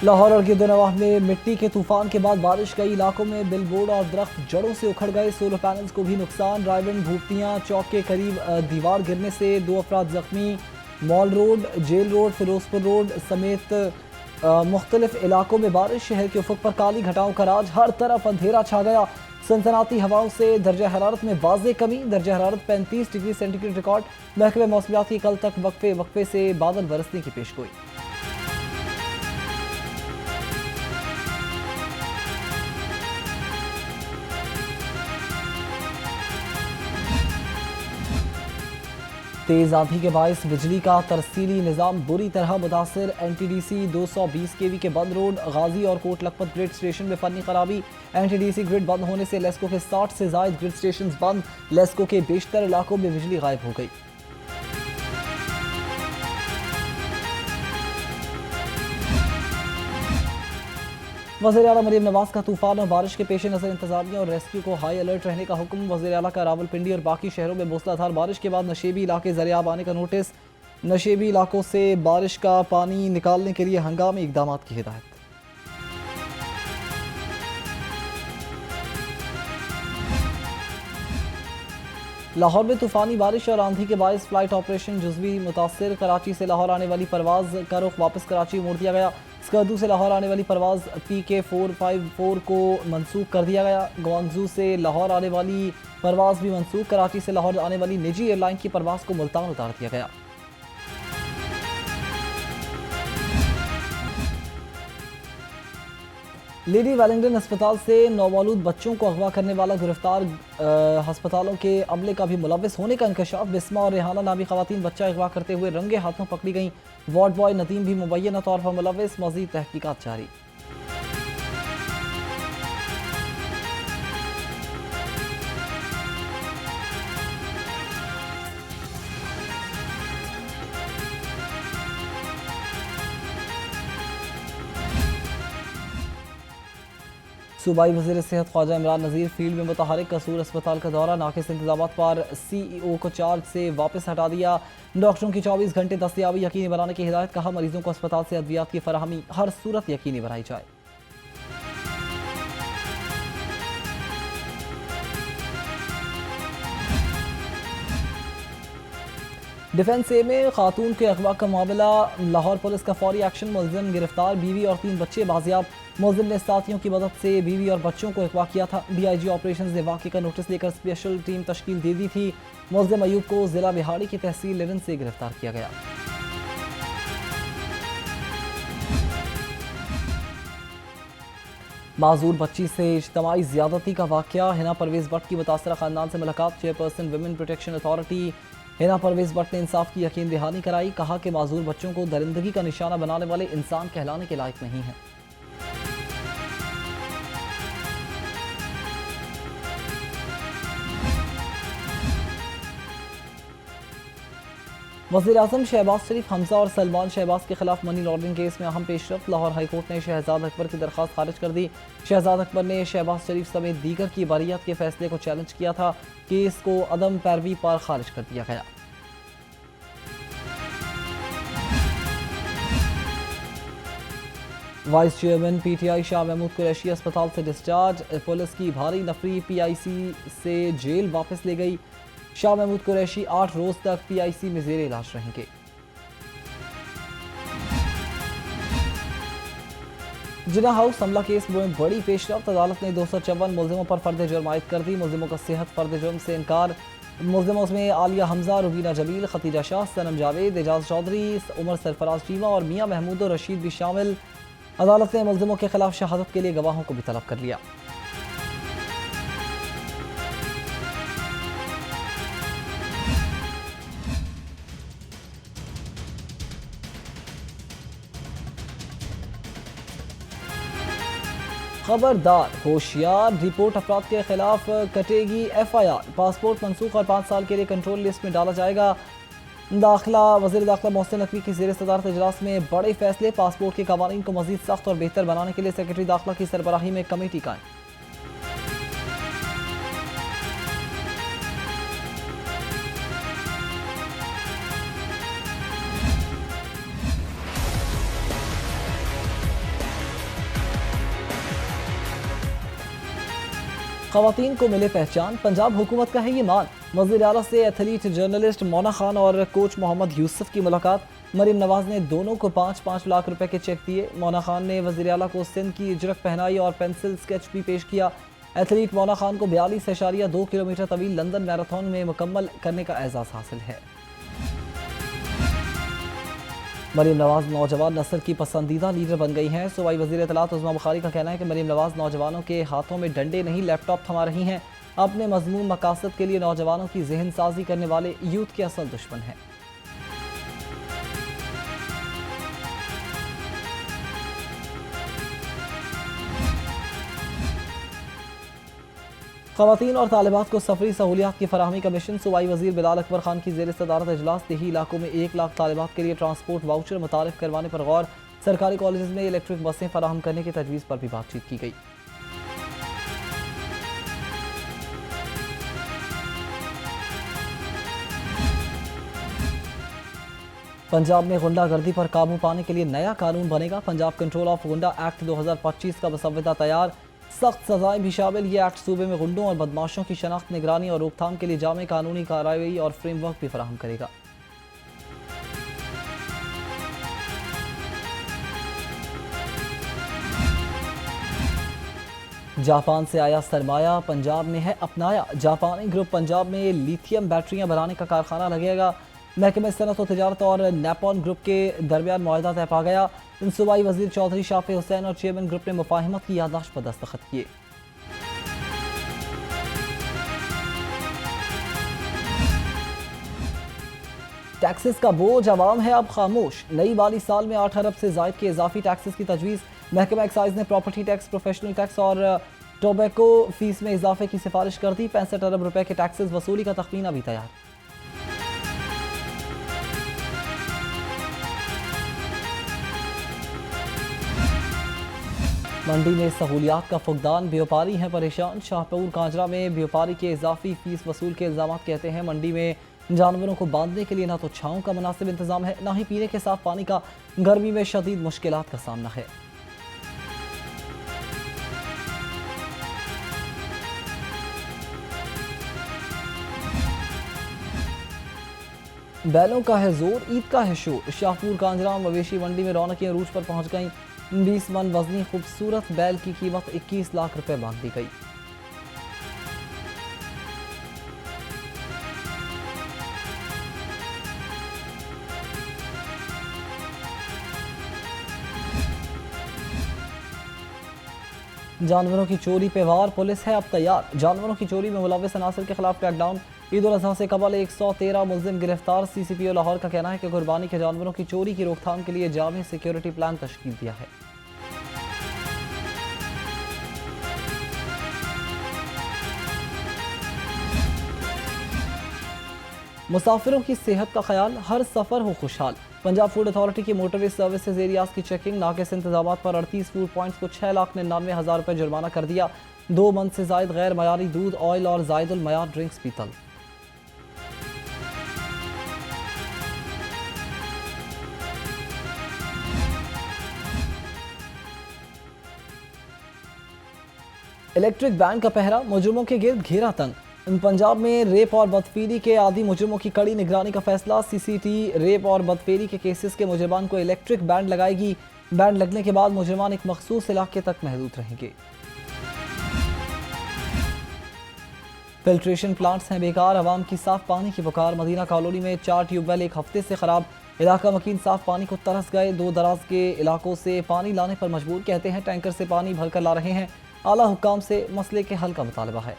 लाहौर और गिरदनवाह में मिट्टी के तूफान के बाद बारिश, कई इलाकों में बिलबोर्ड और दरख्त जड़ों से उखड़ गए। सोलर पैनल्स को भी नुकसान। रायबंद भूपतियाँ चौक के करीब दीवार गिरने से 2 अफराद जख्मी। Mall road, jail road, Ferozepur road समेत मुख्तलिफ इलाकों में बारिश। शहर के उफक पर काली घटाओं का राज, हर तरफ अंधेरा छा गया। सनसनाती हवाओं से दर्जा हरारत में वाज़ेह कमी। दर्जा हरारत 35 डिग्री सेंटीग्रेड रिकॉर्ड। महकमे मौसमियात की कल तक वक्फे वक्फे से बादल बरसने की पेशगोई। तेज आंधी के बायस बिजली का तरसीली निज़ाम बुरी तरह मुतासर। NTDC 220 kV के बंद रोड, गाजी और कोट लखपत ग्रिड स्टेशन में फनी खराबी। NTDC ग्रिड बंद होने से लेस्को के 60 से जायद ग्रिड स्टेशन बंद। लेस्को के बेशतर इलाकों में बिजली गायब हो गई। वज़ीर आला मरीम नवाज का तूफान और बारिश के पेश नज़र इंतजामिया और रेस्क्यू को हाई अलर्ट रहने का हुक्म। वज़ीर आला का रावलपिंडी और बाकी शहरों में मूसलाधार बारिश के बाद नशेबी इलाके ज़रियाब आने का नोटिस। नशेबी इलाकों से बारिश का पानी निकालने के लिए हंगामी इकदाम की हिदायत। लाहौर में तूफानी बारिश और आंधी के बायस फ्लाइट ऑपरेशन जुज़वी मुतासर। कराची से लाहौर आने वाली परवाज़ का रुख वापस कराची मोड़ दिया गया। स्कर्दू से लाहौर आने वाली परवाज़ PK 454 को मनसूख कर दिया गया। ग्वांगजू से लाहौर आने वाली परवाज़ भी मनसूख। कराची से लाहौर आने वाली निजी एयरलाइन की परवाज़ को मुल्तान उतार दिया गया। लेडी वेलिंगटन अस्पताल से नौमौलूद बच्चों को अगवा करने वाला गिरफ्तार। अस्पतालों के अमले का भी मुलव्वस होने का इंकशाफ। बिस्मा और रेहाना नामी खवातीन बच्चा अगवा करते हुए रंगे हाथों पकड़ी गईं। वार्ड बॉय नदीम भी मुबैना तौर पर मुलव्वस। मज़ीद तहकीकात जारी। सूबाई वज़ीर सेहत ख्वाजा इमरान नज़ीर फील्ड में मुतहरिक। कसूर अस्पताल का दौरा, नाकिस इंतजामात पर CEO को चार्ज से वापस हटा दिया। डॉक्टरों की 24 घंटे दस्तयाबी यकीनी बनाने की हिदायत। कहा मरीजों को अस्पताल से अद्वियात की फराहमी हर सूरत यकीनी बनाई जाए। डिफेंस ए में खातून के अगवा का मामला। लाहौर पुलिस का फौरी एक्शन। मुलजिम गिरफ्तार, बीवी और 3 बच्चे बाजियाब। मुलजिम ने साथियों की मदद से बीवी और बच्चों को अगवा किया था। DIG ऑपरेशन ने वाक़े का नोटिस लेकर स्पेशल टीम तश्कील दे दी थी। मुलजिम अयूब को जिला बिहाड़ी की तहसील लिरन से गिरफ्तार किया गया। माजूर बच्ची से इज्तमाई ज़्यादती का वाक़या। हिना परवेज़ भट्ट की मुतासरा ख़ानदान से मुलाकात। Chairperson women protection authority Hina Pervaiz Butt ने इंसाफ की यकीन दहानी कराई। कहा कि माजूर बच्चों को दरिंदगी का निशाना बनाने वाले इंसान कहलाने के लायक नहीं हैं। वज़ीर-ए-आज़म शहबाज शरीफ, हमजा और सलमान शहबाज के खिलाफ मनी लॉन्ड्रिंग केस में अहम पेशरफ। लाहौर हाईकोर्ट ने शहजाद अकबर की दरख्वास्त खारिज कर दी। शहजाद अकबर ने शहबाज शरीफ समेत दीगर की बरीयत के फैसले को चैलेंज किया था। केस को अदम पैरवी पर खारिज कर दिया गया। Vice chairman PTI Shah Mahmood Qureshi अस्पताल से डिस्चार्ज। पुलिस की भारी नफरी PIC से जेल वापस ले गई। शाह महमूद कुरैशी 8 रोज तक PIC में जेर इलाज रहेंगे। जिना हाउस हमला केस में बड़ी पेशरफ्त। अदालत ने 254 मुलजिमों पर फर्द जुर्म आयद कर दी। मुलजिमों का सेहत फर्द जुर्म से इनकार। मुलजिमों में आलिया हमजा, रुबीना जमील, खतीजा शाह, सनम जावेद, एजाज चौधरी, उमर सरफराज चीमा और मियाँ महमूद और रशीद भी शामिल। अदालत ने मुलजिमों के खिलाफ शहादत के लिए गवाहों को भी तलब कर लिया। खबरदार, होशियार, रिपोर्ट अफराद के खिलाफ कटेगी FIR। पासपोर्ट मनसूख और 5 साल के लिए कंट्रोल लिस्ट में डाला जाएगा। दाखिला वज़ीर दाखिला मोहसिन नकवी की ज़ेर सदारत इजलास में बड़े फैसले। पासपोर्ट के कवानीन को मज़ीद सख्त और बेहतर बनाने के लिए सेक्रेटरी दाखिला की सरबराही में कमेटी कायम। खवातीन को मिले पहचान, पंजाब हुकूमत का है ये मान। वज़ीर आला से एथलीट जर्नलिस्ट मोना खान और कोच मोहम्मद यूसुफ की मुलाकात। मरीम नवाज ने दोनों को 5-5 लाख रुपए के चेक दिए। मोना खान ने वज़ीर आला को सिंध की इजरक पहनाई और पेंसिल स्केच भी पेश किया। एथलीट मोना खान को 42.2 किलोमीटर तवील लंदन मैराथन में मुकम्मल करने का एजाज़ हासिल है। मरीम नवाज नौजवान नस्ल की पसंदीदा लीडर बन गई हैं। सूबाई वज़ीर इत्तलात उज़्मा बुखारी का कहना है कि मरीम नवाज नौजवानों के हाथों में डंडे नहीं लैपटॉप थमा रही हैं। अपने मजमून मकासद के लिए नौजवानों की जहन साजी करने वाले यूथ के असल दुश्मन हैं। ख़वातीन और तालिबात को सफरी सहूलियात की फराहमी का मिशन। सूबाई वज़ीर बिलाल अकबर खान की ज़ेर सदारत इजलास। देही इलाकों में 1 लाख तालिबात के लिए ट्रांसपोर्ट वाउचर मुतारिफ करवाने पर गौर। सरकारी कॉलेज में इलेक्ट्रिक बसें फराहम करने की तजवीज़ पर भी बातचीत की गई। पंजाब में गुंडागर्दी पर काबू पाने के लिए नया कानून बनेगा। पंजाब कंट्रोल ऑफ गुंडा एक्ट 2025 का मसवदा तैयार। सख्त सजाएं भी शामिल। ये एक्ट सूबे में गुंडों और बदमाशों की शनाख्त, निगरानी और रोकथाम के लिए जामे कानूनी कार्रवाई और फ्रेमवर्क भी फराहम करेगा। जापान से आया सरमाया पंजाब में है अपनाया। जापानी ग्रुप पंजाब में लिथियम बैटरियां बनाने का कारखाना लगेगा। महकमे सनत व तिजारत और नेपॉन ग्रुप के दरमियान मुआहदा तय पा गया। सूबाई वजीर चौधरी शाफी हुसैन और चेयरमैन ग्रुप ने मुफाहिमत की याददाश्त पर दस्तखत किए। टैक्सेस का बोझ अवाम है अब खामोश। नई माली साल में 8 अरब से जायद के इजाफी टैक्सेस की तजवीज़। महकमा एक्साइज ने प्रॉपर्टी टैक्स, प्रोफेशनल टैक्स और टोबैको फीस में इजाफे की सिफारिश कर दी। 65 अरब रुपए के टैक्सेस वसूली का तखमीना भी तैयार। मंडी में सहूलियात का फुकदान, व्यापारी हैं परेशान। शाहपुर कांजरा में व्यापारी के इजाफी फीस वसूल के इल्जाम कहते हैं मंडी में जानवरों को बांधने के लिए ना तो छांव का मुनासिब इंतजाम है, ना ही पीने के साफ पानी का। गर्मी में शदीद मुश्किलात का सामना है। बैलों का है जोर, ईद का है शोर। शाहपुर कांजरा मवेशी मंडी में रौनकें अरूज पर पहुंच गईं। 20 मन वजनी खूबसूरत बैल की कीमत 21 लाख रुपए मांग दी गई। जानवरों की चोरी पे वार, पुलिस है अब तैयार। जानवरों की चोरी में मुलव्विस अनासर के खिलाफ क्रैकडाउन। ईद उल अजहा से कबल 113 मुलजिम गिरफ्तार। CCPO लाहौर का कहना है कि कुर्बानी के जानवरों की चोरी की रोकथाम के लिए जामे सिक्योरिटी प्लान तश्कील दिया है। मुसाफिरों की सेहत का ख्याल, हर सफर हो खुशहाल। पंजाब फूड अथॉरिटी की मोटरवे सर्विसेज एरियाज की चेकिंग। नाकिस इंतजाम पर 38 फूड पॉइंट्स को 6,99,000 रुपए जुर्माना कर दिया। 2 मन से जायद गैर मयारी दूध, ऑयल और जायदुल मयार ड्रिंक्स भी तलब। इलेक्ट्रिक बैंड का पहरा, मुजरिमों के गिर्द घेरा तंग। पंजाब में रेप और बदफेरी के आदी मुजरिमों की कड़ी निगरानी का फैसला। CCT रेप और बदफेरी के केसेस के मुजरिमान को इलेक्ट्रिक बैंड लगाएगी। बैंड लगने के बाद मुजरिमान एक मखसूस इलाके तक महदूद रहेंगे। फिल्ट्रेशन प्लांट्स हैं बेकार, आवाम की साफ पानी की पुकार। मदीना कॉलोनी में 4 ट्यूबवेल एक हफ्ते से खराब। इलाका मकीन साफ पानी को तरस गए। 2 दराज के इलाकों से पानी लाने पर मजबूर, कहते हैं टैंकर से पानी भरकर ला रहे हैं। आला हुक्काम से मसले के हल का मुतालबा है।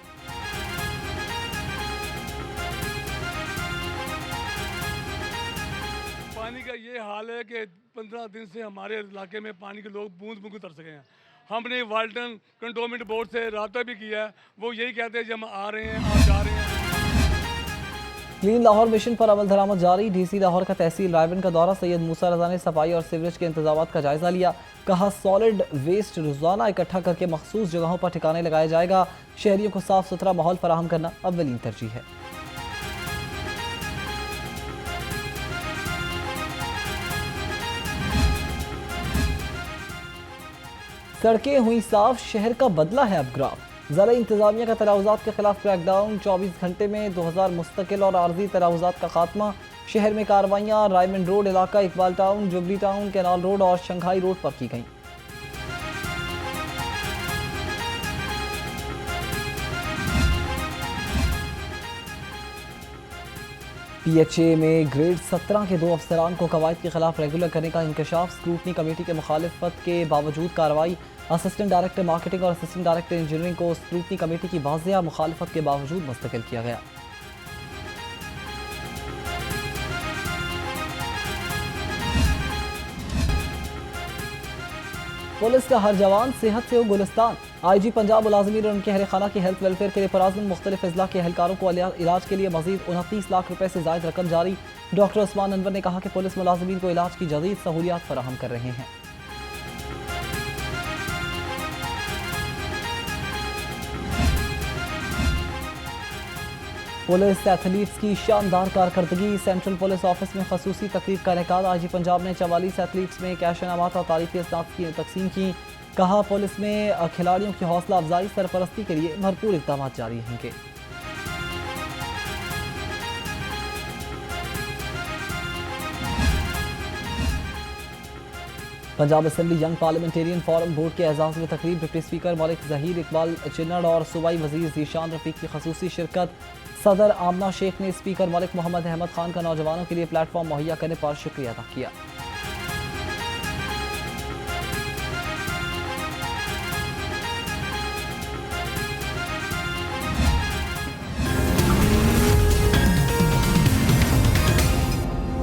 पानी का ये हाल है कि 15 दिन से हमारे इलाके में पानी के लोग बूंद बूंद तरस गए हैं। हमने वाल्टन कंटोनमेंट बोर्ड से रब्ता भी किया है, वो यही कहते हैं कि हम आ रहे हैं, आप जा रहे हैं। क्लीन लाहौर मिशन पर अमल दरामद जारी। DC लाहौर का तहसील रायबन का दौरा। सैयद मूसा रजा ने सफाई और सीवरेज के इंतजाम का जायजा लिया। कहा सॉलिड वेस्ट रोजाना इकट्ठा करके मखसूस जगहों पर ठिकाने लगाया जाएगा। शहरियों को साफ सुथरा माहौल फराहम करना अव्वलीन तरजीह है। सड़कें हुई साफ, शहर का बदला है अब ग्राफ। ज़रा इंतज़ामिया का तनावुज़ात के खिलाफ क्रैकडाउन, 24 घंटे में 2000 मुस्तकिल और आर्जी तनावुज़ात का खात्मा। शहर में कार्रवाइयाँ रायमंड रोड इलाका, Iqbal town, jubilee town, canal road और शंघाई रोड पर की गईं। PHA में ग्रेड 17 के 2 अफसरान को कवायद के खिलाफ रेगुलर करने का इंकशाफ, स्क्रूटनी कमेटी के मुखालिफत के बावजूद कार्रवाई। असिस्टेंट डायरेक्टर मार्केटिंग और असिस्टेंट डायरेक्टर इंजीनियरिंग को स्क्रूटनी कमेटी की वाज़ेह मुखालिफत के बावजूद मुस्तकिल किया गया। पुलिस का हर जवान सेहत से हो गुलिस्तान। IG पंजाब मुलाजमीन और उनके अहल खाना की हेल्थ वेलफेयर के लिए पराजन मुख्तलिफ अजला के एहलकारों को इलाज के लिए मजीद 29 लाख रुपए से जायद रकम जारी। डॉक्टर उस्मान अनवर ने कहा कि पुलिस मुलाजमीन को इलाज की जदीद सहूलियात फराहम कर रहे हैं। पुलिस एथलीट्स की शानदार कारकर्दगी, सेंट्रल पुलिस ऑफिस में खसूसी तकरीब का इनेकाद। IG पंजाब ने 44 एथलीट्स में कैश इनामात और तारीफी असनाद की तकसीम की। कहा पुलिस में खिलाड़ियों की हौसला अफजाई सरपरस्ती के लिए भरपूर इक़दाम जारी रहेंगे। Punjab assembly young parliamentarian forum board के एजाज़ में तकरीब, डिप्टी स्पीकर मलिक ज़हीर, इकबाल चिन्नड़ और सूबाई वजीर ज़ीशान रफ़ीक की खसूसी शिरकत। सदर आमना शेख ने स्पीकर मलिक मोहम्मद अहमद खान का नौजवानों के लिए प्लेटफॉर्म मुहैया करने पर शुक्रिया अदा किया।